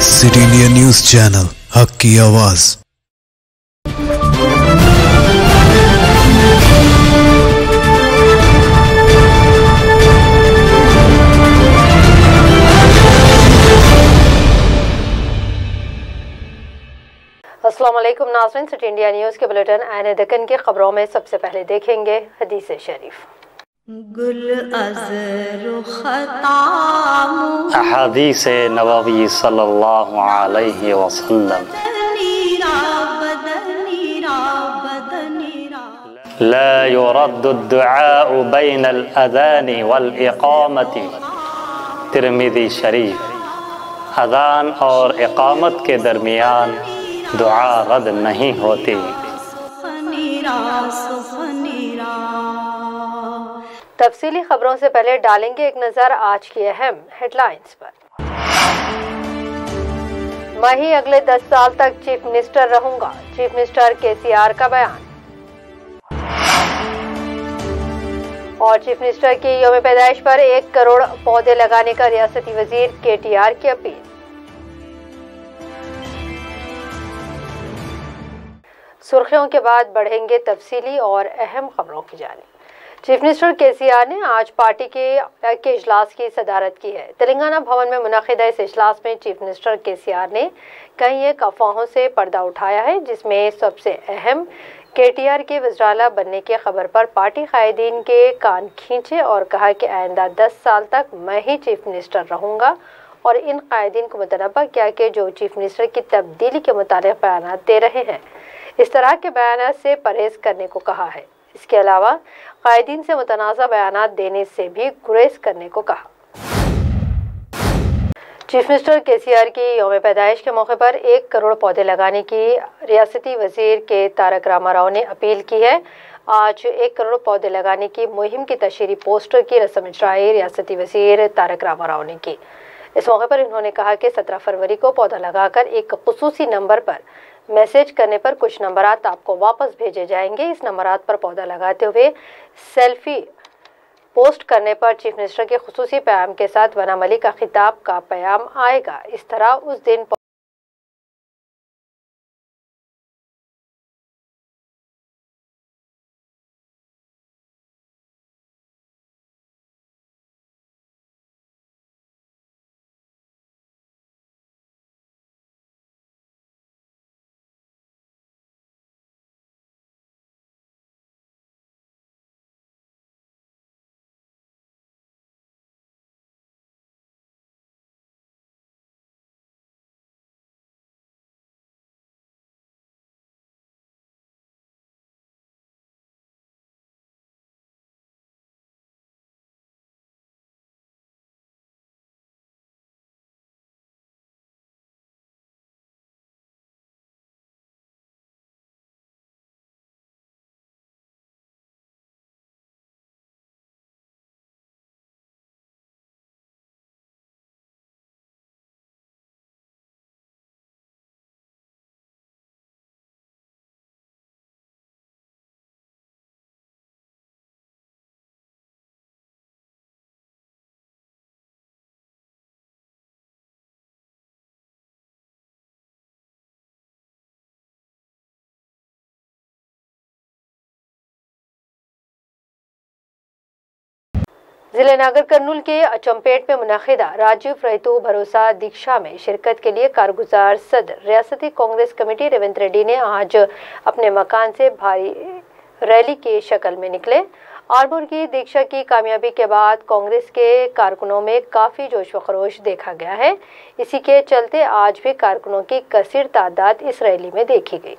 City India news channel, हक की आवाज। अस्सलाम वालेकुम नाज़रीन, सिटी इंडिया न्यूज़ के बुलेटिन ऐन दक्कन की खबरों में सबसे पहले देखेंगे हदीस शरीफ। अहादीस नबवी सल्लल्लाहु अलैहि वसल्लम, ला युरद्दु दुआउ बैनल अज़ानी वल इक़ामती। तिर्मिज़ी शरीफ। अज़ान और इक़ामत के दरमियान दुआ रद्द नहीं होती। तफसीली खबरों से पहले डालेंगे एक नजर आज की अहम हेडलाइंस पर। मैं ही अगले 10 साल तक चीफ मिनिस्टर रहूंगा, चीफ मिनिस्टर केसीआर का बयान। और चीफ मिनिस्टर की यौम पैदाइश पर 1 करोड़ पौधे लगाने का रियासती वजीर केटीआर की अपील। सुर्खियों के बाद बढ़ेंगे तफसीली और अहम खबरों की जानिब। चीफ मिनिस्टर केसीआर ने आज पार्टी के इजलास की सदारत की है। तेलंगाना भवन में मुनक़िदा इस इजलास में चीफ मिनिस्टर केसीआर ने कई एक अफवाहों से पर्दा उठाया है, जिसमें सबसे अहम केटीआर के वज़ीर-ए-आला बनने की खबर पर पार्टी कायदीन के कान खींचे और कहा कि आइंदा 10 साल तक मैं ही चीफ मिनिस्टर रहूँगा, और इन कायदीन को मुतनब्बा किया कि जो चीफ मिनिस्टर की तब्दीली के मुतालिक बयान दे रहे हैं, इस तरह के बयान से परहेज करने को कहा है। इसके अलावा कायदीन से मुतनाज़ा बयान देने से भी गुरेज करने को कहा। चीफ मिनिस्टर केसीआर की यौम पैदाइश के मौके पर 1 करोड़ पौधे लगाने की रियासती वजीर के तारक रामाराव ने अपील की है। आज 1 करोड़ पौधे लगाने की मुहिम की तशहीरी पोस्टर की रस्म इजराई रियासती वजीर तारक रामाराव ने की। इस मौके पर इन्होंने कहा कि 17 फरवरी को पौधा लगाकर एक खुसूसी नंबर पर मैसेज करने पर कुछ नंबरात आपको वापस भेजे जाएंगे। इस नंबरात पर पौधा लगाते हुए सेल्फी पोस्ट करने पर चीफ मिनिस्टर के खुसूसी पैगाम के साथ वनामली का खिताब का पैगाम आएगा। इस तरह उस दिन जिले नागर कर्नूल के अचम्पेट में मुनक़िदा राजीव रैतु भरोसा दीक्षा में शिरकत के लिए कारगुजार सदर रियासती कांग्रेस कमेटी रेवंत रेड्डी ने आज अपने मकान से भारी रैली की शक्ल में निकले। आरमूर की दीक्षा की कामयाबी के बाद कांग्रेस के कारकुनों में काफ़ी जोश व खरोश देखा गया है। इसी के चलते आज भी कारकुनों की कसीर तादाद इस रैली में देखी गई।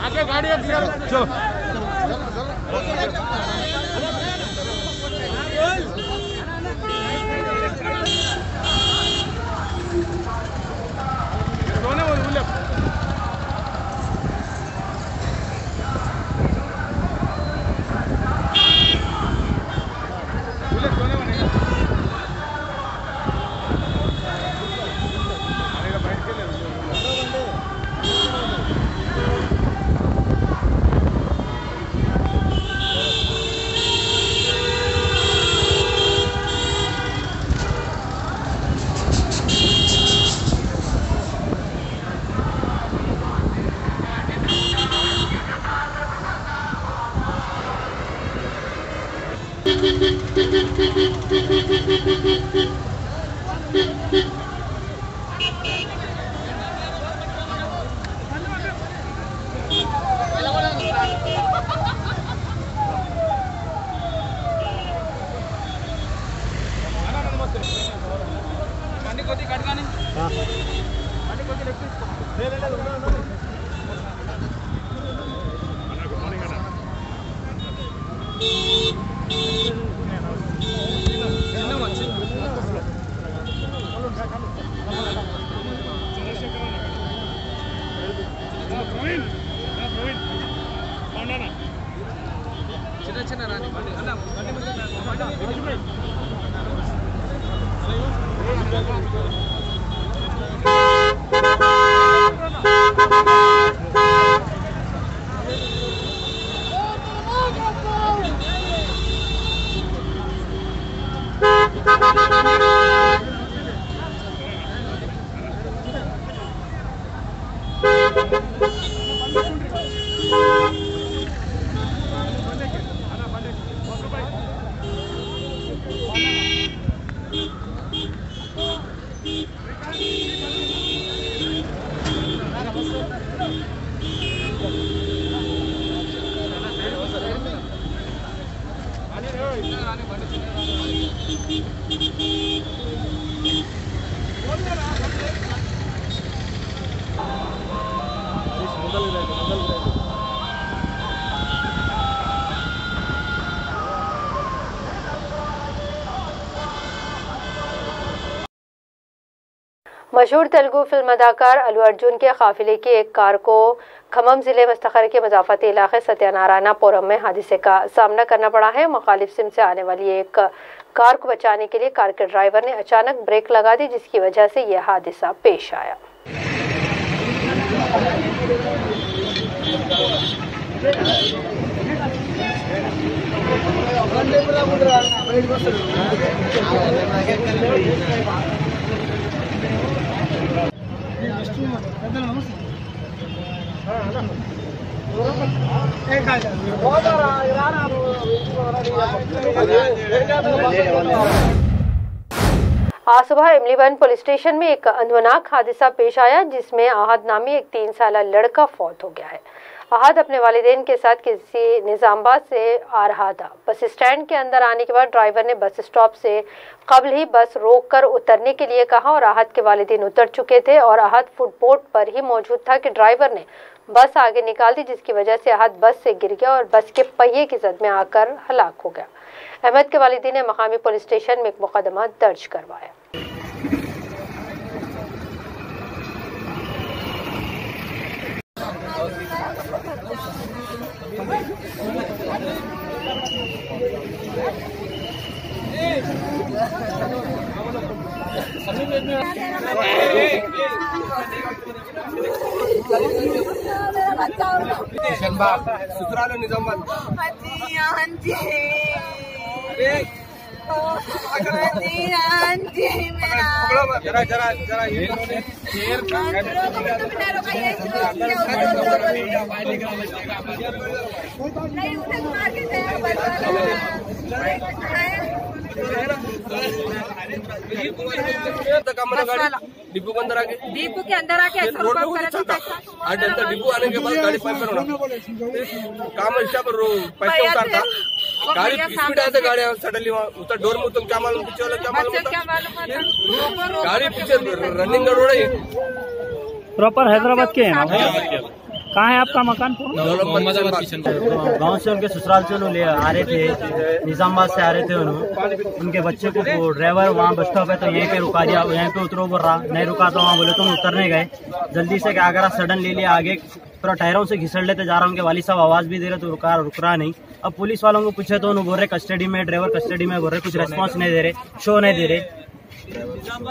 आगे गाड़ी चलो मशहूर तेलुगु फिल्म अदाकार अल्लू अर्जुन के काफिले की एक कार को खम्मम जिले मुस्तखर के मजाफती इलाके सत्यानारायणपुरम में हादसे का सामना करना पड़ा है। मुखालिफ सिम से आने वाली एक कार को बचाने के लिए कार के ड्राइवर ने अचानक ब्रेक लगा दी, जिसकी वजह से यह हादसा पेश आया। आज सुबह इमलीबंद पुलिस स्टेशन में एक अनहोनाक हादसा पेश आया जिसमें आहद नामी एक 3 साल लड़का फौत हो गया है। आहद अपने वालिदैन के साथ किसी निजामाबाद से आ रहा था। बस स्टैंड के अंदर आने के बाद ड्राइवर ने बस स्टॉप से कबल ही बस रोककर उतरने के लिए कहा और आहद के वालिदैन उतर चुके थे और आहद फुटपोर्ट पर ही मौजूद था कि ड्राइवर ने बस आगे निकाल दी, जिसकी वजह से आहद बस से गिर गया और बस के पहिए की जद में आकर हलाक हो गया। अहमद के वालिदैन ने मकामी पुलिस स्टेशन में एक मुकदमा दर्ज करवाया। ससुराल निजामाबाद जरा जरा जरा डिपो के अंदर आके रोड पे डिपो आने के बाद गाड़ी पंचर होना काम स्टाफ पैसे उतारता गाड़ी स्पीड आया था, गाड़ी सडनली उतर डोर में उतर क्या मालूम पीछे वाला क्या मालूम गाड़ी पीछे रनिंग रोड है। प्रॉपर हैदराबाद के हैं ना? कहाँ है आपका मकान? गांव से उनके ससुराल से उन्होंने आ रहे थे, निजामाबाद से आ रहे थे। उनके बच्चे को ड्राइवर वहाँ बस स्टॉप है तो यहीं पे रुका दिया, यहीं पे उतरो बोल रहा, नहीं रुका तो वहाँ बोले तुम उतरने गए। जल्दी से क्या करा, सडन ले लिया, आगे पूरा टायरों से घिसड़ लेते जा रहा। उनके वाली साहब आवाज भी दे रहे तो रुक रहा नहीं। अब पुलिस वालों को पूछे तो उन्होंने बोल रहे कस्टडी में, ड्राइवर कस्टडी में बोल रहे, कुछ रेस्पॉन्स नहीं दे रहे, शो नहीं दे रहे,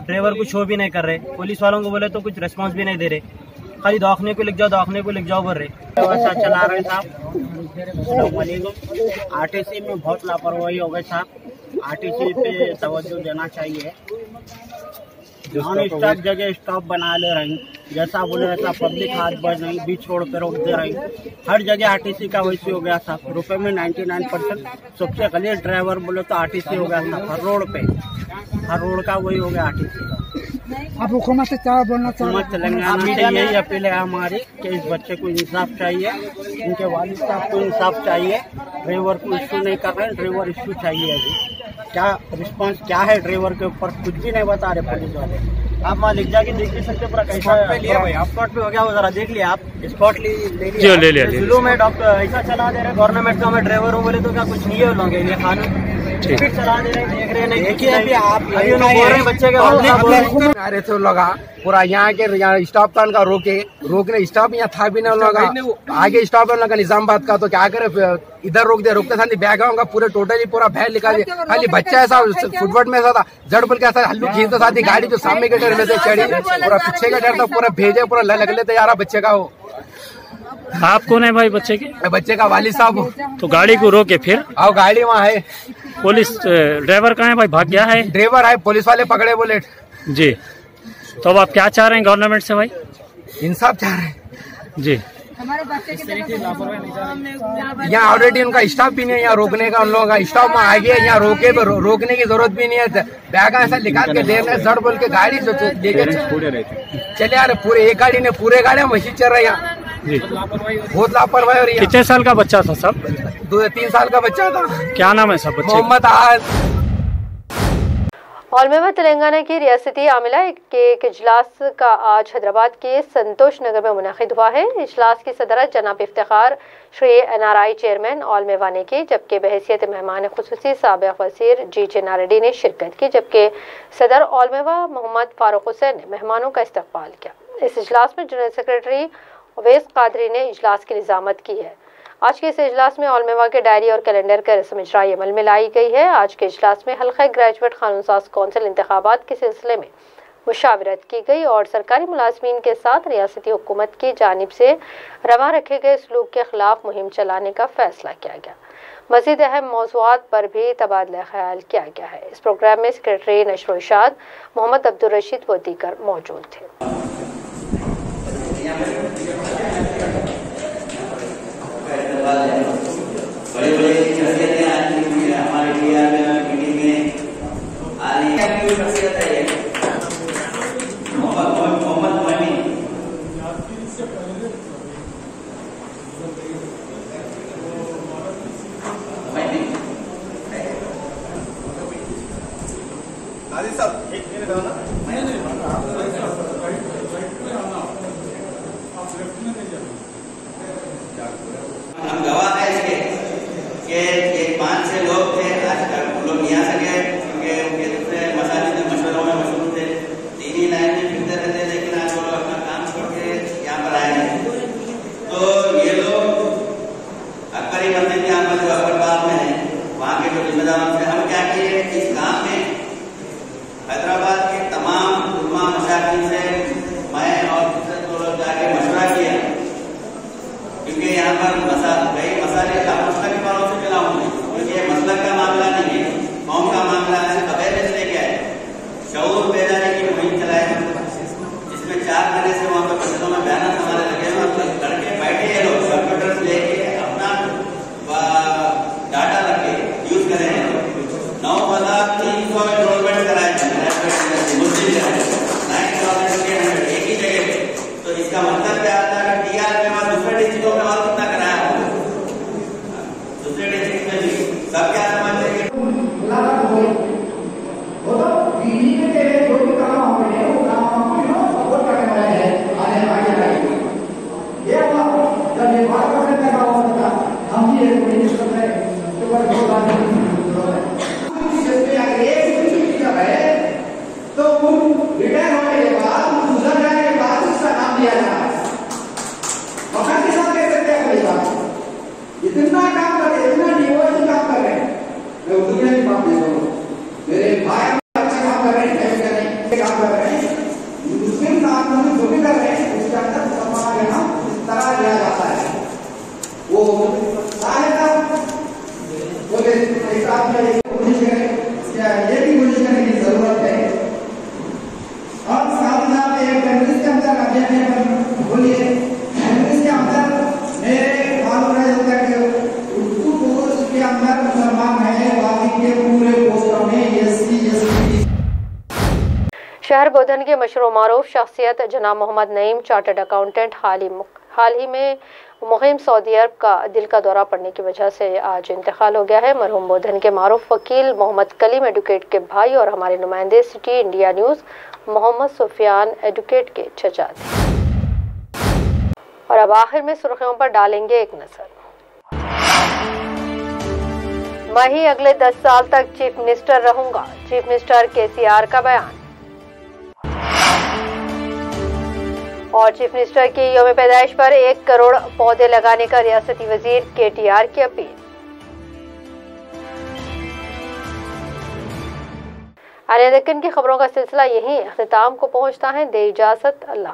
ड्राइवर को शो भी नहीं कर रहे। पुलिस वालों को बोले तो कुछ रेस्पॉन्स भी नहीं दे रहे, खाली दवाखाने को लिख जाओ, दवाखाने को लिख जाओ बोल रहे। व्यवस्था चला रहे साहब, आरटीसी में बहुत लापरवाही हो गई साहब। आरटीसी पे तवज्जो देना चाहिए। नॉन स्टॉप जगह स्टॉप बना ले रही, जैसा बोले वैसा पब्लिक हाथ बढ़ नहीं, बीच छोड़ पे रोक दे रही। हर जगह आरटीसी का वैसे हो गया साहब। रुपए में 99% सबसे गलीज ड्राइवर बोले तो आरटीसी हो गया साहब। हर रोड पे, हर रोड का वही हो गया आरटीसी का। आप हुकूमत से क्या बोलना चाहते हैं? तेलंगाना से यही अपील है हमारी कि इस बच्चे को इंसाफ चाहिए, इनके वालिद साहब को इंसाफ चाहिए। ड्राइवर को इश्यू नहीं कर रहे हैं, ड्राइवर इश्यू चाहिए। अभी क्या रिस्पांस क्या है ड्राइवर के ऊपर कुछ भी नहीं बता रहे पुलिस वाले। आप वहाँ लिख जाके देख नहीं सकते पूरा कैसा पे लिया भाई, आप स्पॉट पे हो गया वो, जरा देख लिया आप, स्पॉट ले लिया। जिलों में डॉक्टर ऐसा चला दे रहे गवर्नमेंट का, मैं ड्राइवर हूँ बोले तो क्या कुछ नहीं है लोगे ये कानून चला दे रहे, देख रहे नहीं। देखिए अभी आप बोल रहे हैं बच्चे के आ रहे थे लोग पूरा यहाँ के स्टॉप था उनका रोकने स्टॉप यहाँ था भी नहीं लोग, आगे स्टॉप है उनका निजामाबाद का, तो क्या करे इधर रोक दे, रोकते साथ बैग होगा पूरे टोटली पूरा भैर लिखा दिया। खाली बच्चा ऐसा फुटवर्ड में ऐसा था, जड़ बोल के ऐसा हल्लू खींचते साथ ही गाड़ी जो सामने के डर में से चढ़ी, पूरा पीछे का डर था, पूरा भेजे पूरा लग लेते यार बच्चे का। वो आप कौन है भाई बच्चे के? बच्चे का वालिद साहब। तो गाड़ी को रोके फिर? आओ गाड़ी वहाँ है। पुलिस ड्राइवर कहाँ है भाई, भाग गया है? ड्राइवर है, पुलिस वाले पकड़े बोले जी। तो अब आप क्या चाह रहे हैं गवर्नमेंट से भाई? इंसाफ चाह रहे हैं जी। यहाँ ऑलरेडी उनका स्टॉप भी नहीं है, यहाँ रोकने का उन लोगों का स्टॉप में आ गया, यहाँ रोकने की जरूरत भी नहीं है। बैग ऐसा निकाल के देर जड़ बोल के गाड़ी जो लेके चले आ रहे, पूरे एक गाड़ी ने पूरे गाड़ियाँ मशीन चल रही है जी। बहुत लापरवाही हो रही है। कितने साल का बच्चा था सब? 2-3 साल का बच्चा था। क्या नाम है सब बच्चे? मोहम्मद आहद। औलमेवा तेलंगाना की रियासती आमिला के एक इजलास का आज हैदराबाद के संतोष नगर में मुनक़िद हुआ है। इजलास की सदरत जनाब इफ्तिखार श्री NRI चेयरमैन औलमेवा ने की, जबकि बहैसियत मेहमान खुसूसी साबिक़ वज़ीर G.J. नारेड्डी ने शिरकत की, जबकि सदर औलमेवा मोहम्मद फारूक हुसैन ने मेहमानों का इस्तकबाल किया। इस इजलास में जनरल सेक्रेटरी अवैस कादरी ने इजलास की निज़ामत की है। आज के इस इजलास में औलमेवा के डायरी और कैलेंडर का रस्म इजराई अमल में लाई गई है। आज के इजलास में हल्का ग्रेजुएट कानूनसाज कौंसिल इंतखाबात के सिलसिले में मुशावरत की गई और सरकारी मुलाजमीन के साथ रियासती हुकूमत की जानिब से रवा रखे गए सलूक के खिलाफ मुहिम चलाने का फैसला किया गया। मज़ीद अहम मौज़ूआत पर भी तबादला ख्याल किया गया है। इस प्रोग्राम में सेक्रेटरी नशर इरशाद मोहम्मद अब्दुल रशीद व दीगर मौजूद थे। बड़े-बड़े शख्सियतें आज की हमारे मीटिंग में आ रही हैं। हम गवाह हैं इसके कि ये 5-6 लोग थे, आज तक लोग नहीं आ सके क्योंकि उनके दूसरे मसाजिद में मशवरों में मशहूर थे, दीनी लाइन में फिरते रहते, लेकिन आज वो लोग अपना काम छोड़ के यहाँ पर आए हैं। तो ये लोग अकबरी मस्जिद यहाँ पर जो अकबरबाग में है, वहाँ के जो जिम्मेदारों से हम क्या किए, इस काम में हैदराबाद के तमाम उलमा मशाइख से मैं और दूसरे 2 लोग जाके मशवरा किया, क्योंकि यहाँ पर कई मसाले मसला के बारों से मिला हूँ, क्योंकि ये मसला का मामला नहीं है, कौम का मामला है। अवेयरनेस लेके आए, शऊर बेदारी की मुहिम चलाए, जिसमें 4 महीने से वहाँ पर मस्जिदों में बयान हमारे लगे हुए, लड़के बैठे हैं, लोग कंप्यूटर लेके अपना डाटा रख के यूज कर रहे हैं। 9,300 एनरोलमेंट कराए एक ही जगह पे। तो इसका मतलब क्या आता है कि टीआर के बाद दूसरे डिस्ट्रिक्टों में और कितना कराया हो, दूसरे डिस्ट्रिक्ट में भी सब क्या समझते हैं वो तो बीवी के जो भी काम हो रहे हैं वो काम को सपोर्ट करने वाले हैं आगे ये जब ये बात करने का काम होता हम भी एक मिनिस्टर है तो बहुत बात तो रिटायर होने के बाद गुजर जाने के बाद उसका नाम दिया जाए, वक्त के साथ कैसे क्या करेगा, इतना काम कर रहे, इतना डिवोशन काम कर रहे हैं। मैं उर्दू में भी बात देता हूँ, मेरे भाई अच्छा काम कर रहे हैं, काम कर रहे हैं, मुस्लिम काम में जो भी कर रहे हैं उसके अंदर सम्मान यहाँ इस तरह दिया जाता है। वो सहायता बोले हिसाब में कोशिश करें, ये भी कोशिश करने की जरूरत है। और साथ साथ एक कंग्रेस के अंदर अभियान बोलिए, कंग्रेस के अंदर मेरे मालूम है तक उर्दू कोर्स के अंदर मुसलमान है, बाकी के पूरे पोस्टों में एससी। शहर बोधन के मशहूर मारूफ शख्सियत जनाब मोहम्मद नईम चार्टर्ड अकाउंटेंट हाल ही में मुहिम सऊदी अरब का दिल का दौरा पड़ने की वजह से आज इंतकाल हो गया है। मरहूम बोधन के मारूफ वकील मोहम्मद कलीम एडवोकेट के भाई और हमारे नुमाइंदे city India news Mohammad Sufiyan advocate के चचा थे। और अब आखिर में सुर्खियों पर डालेंगे एक नजर। मैं ही अगले 10 साल तक चीफ मिनिस्टर रहूंगा, चीफ मिनिस्टर केसीआर का बयान। और चीफ मिनिस्टर की यौम पैदाइश पर 1 करोड़ पौधे लगाने का रियासती वजीर केटीआर की अपील। आने दक्कन की खबरों का सिलसिला यहीं अख्तिताम को पहुंचता है। दे इजाजत, अल्लाह।